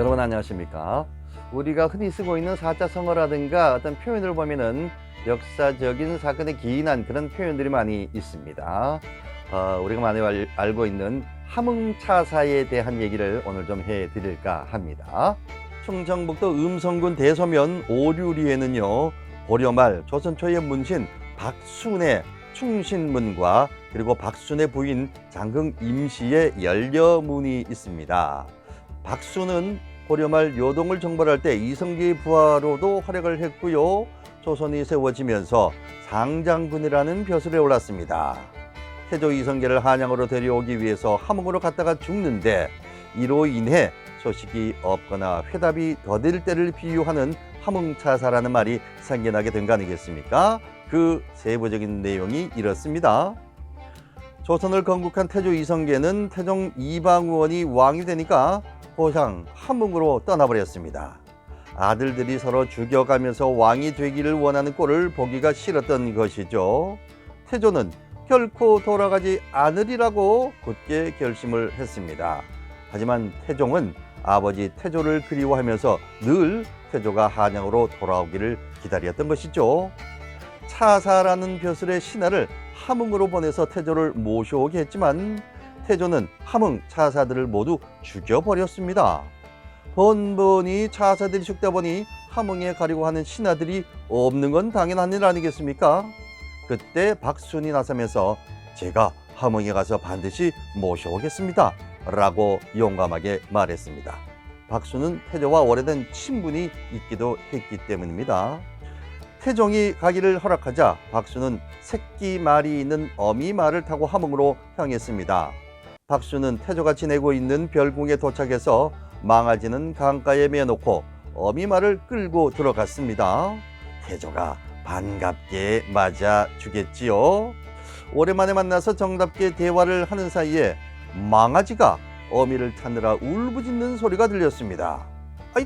여러분 안녕하십니까? 우리가 흔히 쓰고 있는 사자성어라든가 어떤 표현을 보면은 역사적인 사건에 기인한 그런 표현들이 많이 있습니다. 우리가 많이 알고 있는 함흥차사에 대한 얘기를 오늘 좀 해드릴까 합니다. 충청북도 음성군 대서면 오류리에는요, 고려말 조선 초의 문신 박순의 충신문과 그리고 박순의 부인 장흥 임시의 연려문이 있습니다. 박순은 고려말 요동을 정벌할 때 이성계의 부하로도 활약을 했고요. 조선이 세워지면서 상장군이라는 벼슬에 올랐습니다. 태조 이성계를 한양으로 데려오기 위해서 함흥으로 갔다가 죽는데 이로 인해 소식이 없거나 회답이 더딜 때를 비유하는 함흥차사라는 말이 생겨나게 된 거 아니겠습니까? 그 세부적인 내용이 이렇습니다. 조선을 건국한 태조 이성계는 태종 이방원이 왕이 되니까 고향 함흥으로 떠나버렸습니다. 아들들이 서로 죽여가면서 왕이 되기를 원하는 꼴을 보기가 싫었던 것이죠. 태조는 결코 돌아가지 않으리라고 굳게 결심을 했습니다. 하지만 태종은 아버지 태조를 그리워하면서 늘 태조가 한양으로 돌아오기를 기다렸던 것이죠. 차사라는 벼슬의 신하를 함흥으로 보내서 태조를 모셔오게 했지만 태조는 함흥 차사들을 모두 죽여버렸습니다. 번번이 차사들이 죽다 보니 함흥에 가려고 하는 신하들이 없는 건 당연한 일 아니겠습니까? 그때 박순이 나서면서 제가 함흥에 가서 반드시 모셔오겠습니다 라고 용감하게 말했습니다. 박순은 태조와 오래된 친분이 있기도 했기 때문입니다. 태종이 가기를 허락하자 박순은 새끼 말이 있는 어미말을 타고 함흥으로 향했습니다. 박순은 태조가 지내고 있는 별궁에 도착해서 망아지는 강가에 매어놓고 어미말을 끌고 들어갔습니다. 태조가 반갑게 맞아주겠지요. 오랜만에 만나서 정답게 대화를 하는 사이에 망아지가 어미를 찾느라 울부짖는 소리가 들렸습니다.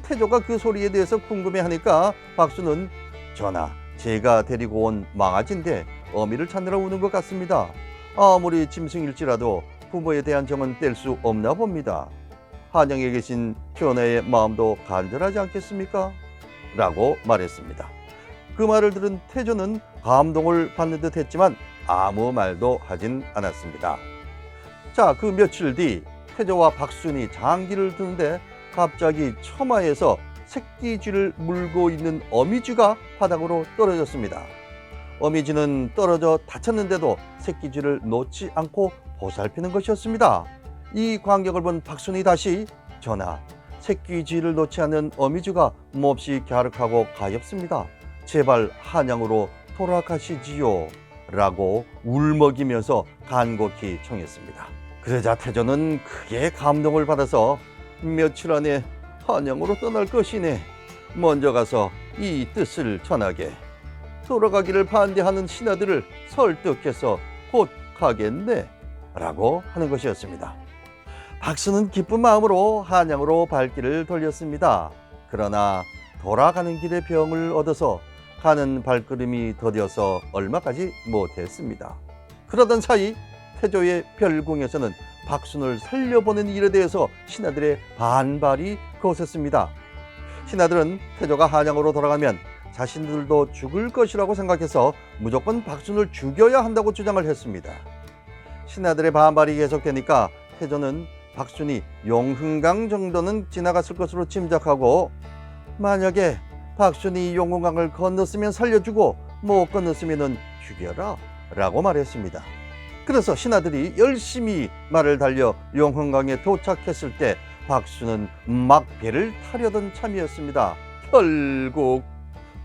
태조가 그 소리에 대해서 궁금해하니까 박순은 전하, 제가 데리고 온 망아지인데 어미를 찾느라 우는 것 같습니다. 아무리 짐승일지라도 부모에 대한 정은 뗄 수 없나 봅니다. 한양에 계신 전하의 마음도 간절하지 않겠습니까? 라고 말했습니다. 그 말을 들은 태조는 감동을 받는 듯 했지만 아무 말도 하진 않았습니다. 자, 그 며칠 뒤 태조와 박순이 장기를 두는데 갑자기 처마에서 새끼쥐를 물고 있는 어미쥐가 바닥으로 떨어졌습니다. 어미쥐는 떨어져 다쳤는데도 새끼쥐를 놓지 않고 보살피는 것이었습니다. 이 광경을 본 박순이 다시 전하, 새끼쥐를 놓지 않는 어미쥐가 몹시 갸륵하고 가엾습니다. 제발 한양으로 돌아가시지요 라고 울먹이면서 간곡히 청했습니다. 그러자 태조는 크게 감동을 받아서 며칠 안에 한양으로 떠날 것이네. 먼저 가서 이 뜻을 전하게. 돌아가기를 반대하는 신하들을 설득해서 곧 가겠네 라고 하는 것이었습니다. 박순은 기쁜 마음으로 한양으로 발길을 돌렸습니다. 그러나 돌아가는 길에 병을 얻어서 가는 발걸음이 더뎌서 얼마 가지 못했습니다. 그러던 사이 태조의 별궁에서는 박순을 살려보낸 일에 대해서 신하들의 반발이 거셌습니다. 신하들은 태조가 한양으로 돌아가면 자신들도 죽을 것이라고 생각해서 무조건 박순을 죽여야 한다고 주장을 했습니다. 신하들의 반발이 계속되니까 태조는 박순이 용흥강 정도는 지나갔을 것으로 짐작하고 만약에 박순이 용흥강을 건넜으면 살려주고 못 건넜으면 죽여라 라고 말했습니다. 그래서 신하들이 열심히 말을 달려 용흥강에 도착했을 때 박순은 막 배를 타려던 참이었습니다. 결국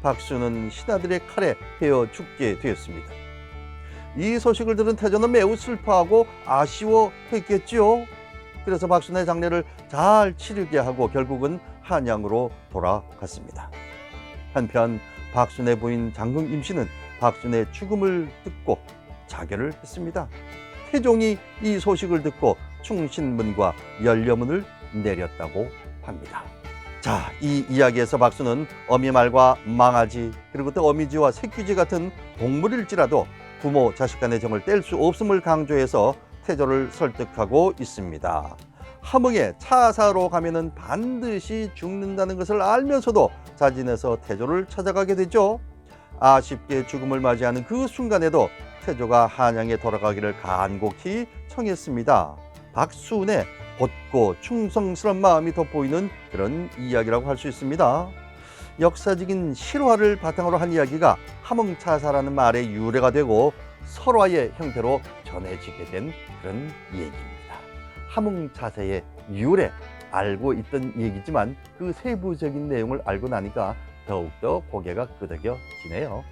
박순은 신하들의 칼에 베어 죽게 되었습니다. 이 소식을 들은 태조는 매우 슬퍼하고 아쉬워했겠지요. 그래서 박순의 장례를 잘 치르게 하고 결국은 한양으로 돌아갔습니다. 한편 박순의 부인 장흥 임씨는 박순의 죽음을 듣고 자결을 했습니다. 태종이 이 소식을 듣고 충신문과 연려문을 내렸다고 합니다. 자, 이 이야기에서 박순은 어미말과 망아지 그리고 또 어미쥐와 새끼쥐 같은 동물일지라도 부모 자식 간의 정을 뗄 수 없음을 강조해서 태조를 설득하고 있습니다. 함흥에 차 사러 가면은 반드시 죽는다는 것을 알면서도 자진해서 태조를 찾아가게 되죠. 아쉽게 죽음을 맞이하는 그 순간에도 태조가 한양에 돌아가기를 간곡히 청했습니다. 박수훈의 곧고 충성스러운 마음이 돋보이는 그런 이야기라고 할 수 있습니다. 역사적인 실화를 바탕으로 한 이야기가 함흥차사라는 말의 유래가 되고 설화의 형태로 전해지게 된 그런 얘기입니다. 함흥차사의 유래 알고 있던 얘기지만 그 세부적인 내용을 알고 나니까 더욱더 고개가 끄덕여지네요.